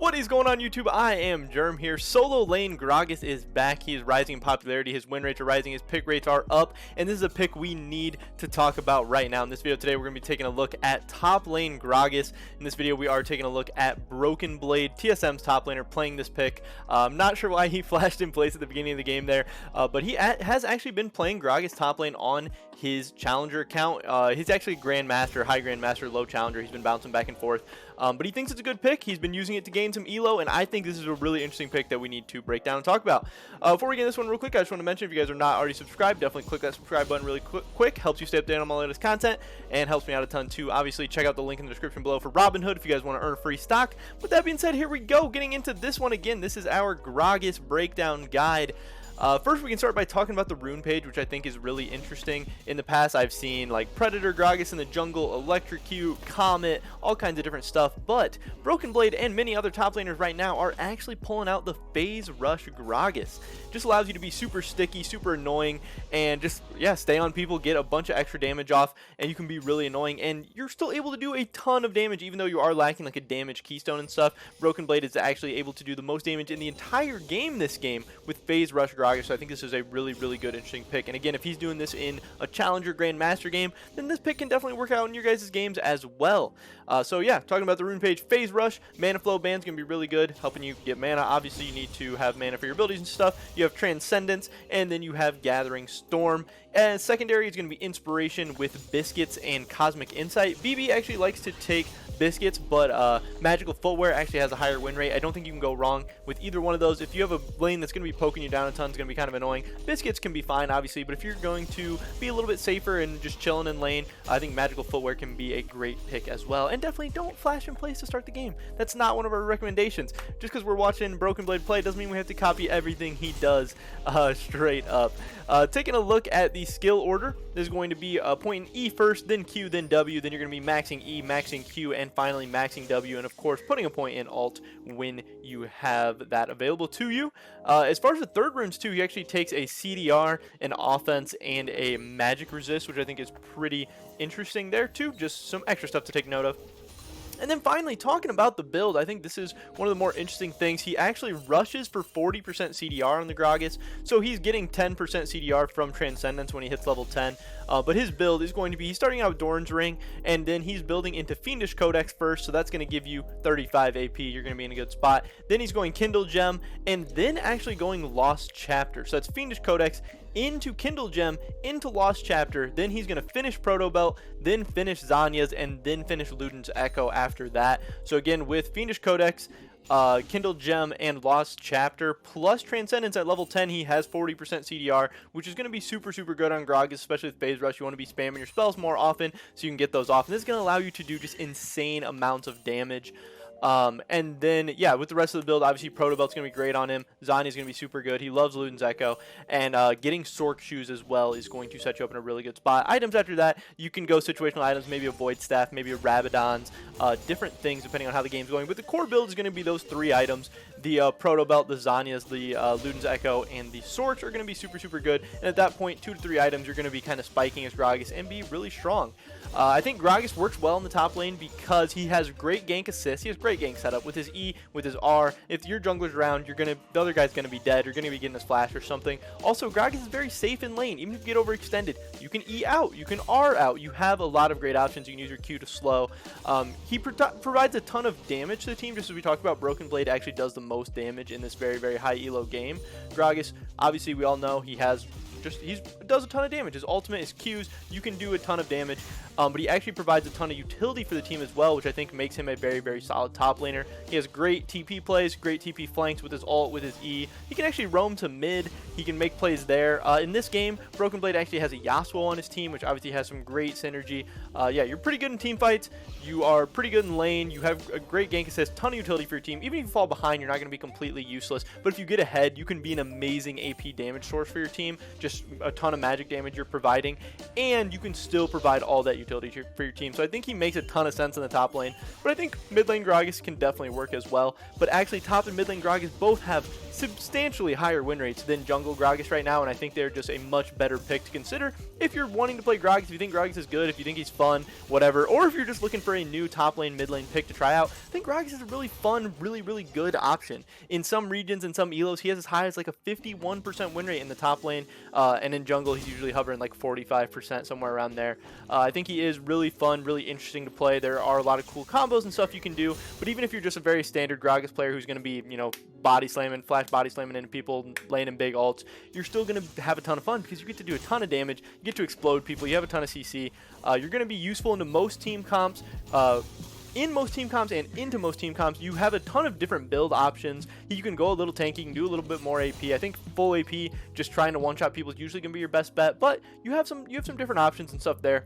What is going on, YouTube? I am Germ here. Solo lane Gragas is back. He is rising in popularity. His win rates are rising. His pick rates are up. And this is a pick we need to talk about right now. In this video today, we're going to be taking a look at top lane Gragas. In this video, we are taking a look at Broken Blade, TSM's top laner, playing this pick. I'm not sure why he flashed in place at the beginning of the game there, but he has actually been playing Gragas top lane on his challenger account. He's actually Grandmaster, high Grandmaster, low challenger. He's been bouncing back and forth. But he thinks it's a good pick. He's been using it to gain some elo, and I think this is a really interesting pick that we need to break down and talk about. Before we get this one real quick, I just want to mention, if you guys are not already subscribed, definitely click that subscribe button really quick. Helps you stay updated on my latest content and helps me out a ton too. Obviously, check out the link in the description below for Robinhood if you guys want to earn free stock. With that being said, here we go. Getting into this one again. This is our Gragas breakdown guide. First, we can start by talking about the rune page, which I think is really interesting. In the past, I've seen like Predator Gragas in the jungle, Electrocute, Comet, all kinds of different stuff. But Broken Blade and many other top laners right now are actually pulling out the Phase Rush Gragas. Just allows you to be super sticky, super annoying, and just, yeah, stay on people, get a bunch of extra damage off, and you can be really annoying. And you're still able to do a ton of damage, even though you are lacking like a damage keystone and stuff. Broken Blade is actually able to do the most damage in the entire game this game with Phase Rush Gragas. So I think this is a really good, interesting pick. And again, if he's doing this in a Challenger Grandmaster game, then this pick can definitely work out in your guys' games as well. So yeah, talking about the rune page, Phase Rush, mana flow band's gonna be really good, helping you get mana. Obviously, you need to have mana for your abilities and stuff. You have Transcendence, and then you have Gathering Storm. And secondary is gonna be Inspiration with Biscuits and Cosmic Insight. BB actually likes to take Biscuits, but Magical Footwear actually has a higher win rate. I don't think you can go wrong with either one of those. If you have a lane that's going to be poking you down a ton, it's going to be kind of annoying. Biscuits can be fine, obviously, but if you're going to be a little bit safer and just chilling in lane, I think Magical Footwear can be a great pick as well. And definitely don't flash in place to start the game. That's not one of our recommendations. Just because we're watching Broken Blade play doesn't mean we have to copy everything he does straight up. Taking a look at the skill order, there's going to be a point in E first, then Q, then W, then you're going to be maxing E, maxing Q, and finally maxing W, and of course putting a point in Alt when you have that available to you. As far as the third runes too, he actually takes a CDR, an offense, and a magic resist, which I think is pretty interesting there too. Just some extra stuff to take note of. And then finally, talking about the build, I think this is one of the more interesting things. He actually rushes for 40% CDR on the Gragas, so he's getting 10% CDR from Transcendence when he hits level 10. But his build is going to be, he's starting out with Doran's Ring, and then he's building into Fiendish Codex first, so that's going to give you 35 AP. You're going to be in a good spot. Then he's going Kindle Gem, and then actually going Lost Chapter. So that's Fiendish Codex into Kindle Gem, into Lost Chapter, then he's going to finish Proto Belt, then finish Zanya's, and then finish Luden's Echo after that. So again, with Fiendish Codex, Kindle Gem, and Lost Chapter, plus Transcendence at level 10, he has 40% CDR, which is going to be super good on Gragas, especially with Phase Rush. You want to be spamming your spells more often so you can get those off, and this is going to allow you to do just insane amounts of damage. And then, yeah, with the rest of the build, obviously Proto Belt's going to be great on him. Zanya's going to be super good. He loves Luden's Echo. And getting Sork Shoes as well is going to set you up in a really good spot. Items after that, you can go situational items, maybe a Void Staff, maybe a Rabadon's, different things depending on how the game's going. But the core build is going to be those three items. The Proto Belt, the Zanya's, the Luden's Echo, and the Sorks are going to be super good. And at that point, 2 to 3 items, you're going to be kind of spiking as Gragas and be really strong. I think Gragas works well in the top lane because he has great gank assist. He has great gank setup with his E, with his R. If your jungler's around, the other guy's gonna be dead. You're gonna be getting a splash or something. Also, Gragas is very safe in lane. Even if you get overextended, you can E out, you can R out. You have a lot of great options. You can use your Q to slow. He provides a ton of damage to the team. Just as we talked about, Broken Blade actually does the most damage in this very high elo game. Gragas, obviously, we all know he does a ton of damage. His ultimate, his Qs, you can do a ton of damage. But he actually provides a ton of utility for the team as well, which I think makes him a very solid top laner. He has great TP plays, great TP flanks with his ult, with his E. He can actually roam to mid. He can make plays there. In this game, Broken Blade actually has a Yasuo on his team, which obviously has some great synergy. Yeah, you're pretty good in team fights. You are pretty good in lane. You have a great gank assist, ton of utility for your team. Even if you fall behind, you're not going to be completely useless. But if you get ahead, you can be an amazing AP damage source for your team. Just a ton of magic damage you're providing, and you can still provide all that utility for your team. So I think he makes a ton of sense in the top lane, but I think mid lane Gragas can definitely work as well. But actually, top and mid lane Gragas both have substantially higher win rates than jungle Gragas right now, and I think they're just a much better pick to consider if you're wanting to play Gragas, if you think Gragas is good, if you think he's fun, whatever, or if you're just looking for a new top lane, mid lane pick to try out. I think Gragas is a really fun, really good option. In some regions, in some elos, he has as high as like a 51% win rate in the top lane, and in jungle, he's usually hovering like 45%, somewhere around there. I think he is really fun, really interesting to play. There are a lot of cool combos and stuff you can do, but even if you're just a very standard Gragas player who's going to be, you know, body slamming, flash body slamming into people, landing big ults, you're still going to have a ton of fun because you get to do a ton of damage, you get to explode people, you have a ton of CC, you're going to be useful into most team comps, in most team comps and into most team comps. You have a ton of different build options. You can go a little tanky, you can do a little bit more AP. I think full AP, just trying to one-shot people is usually going to be your best bet, but you have some different options and stuff there.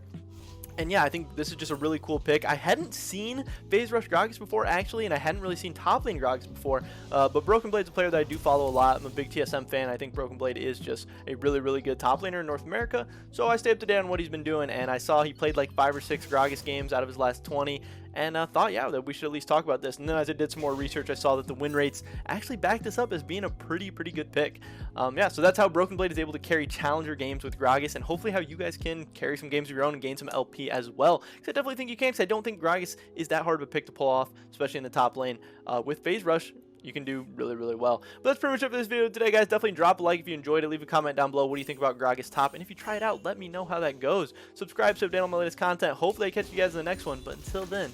And yeah, I think this is just a really cool pick. I hadn't seen Phase Rush Gragas before, actually, and I hadn't really seen top lane Gragas before, but Broken Blade's a player that I do follow a lot. I'm a big TSM fan. I think Broken Blade is just a really good top laner in North America, so I stay up to date on what he's been doing, and I saw he played like 5 or 6 Gragas games out of his last 20, and thought, yeah, that we should at least talk about this. And then as I did some more research, I saw that the win rates actually backed this up as being a pretty good pick. Yeah, so that's how Broken Blade is able to carry challenger games with Gragas, and hopefully how you guys can carry some games of your own and gain some LP as well. Because I definitely think you can, because I don't think Gragas is that hard of a pick to pull off, especially in the top lane. With Phase Rush, you can do really well. But that's pretty much it for this video today, guys. Definitely drop a like if you enjoyed it. Leave a comment down below. What do you think about Gragas top? And if you try it out, let me know how that goes. Subscribe so update on my latest content. Hopefully I catch you guys in the next one. But until then,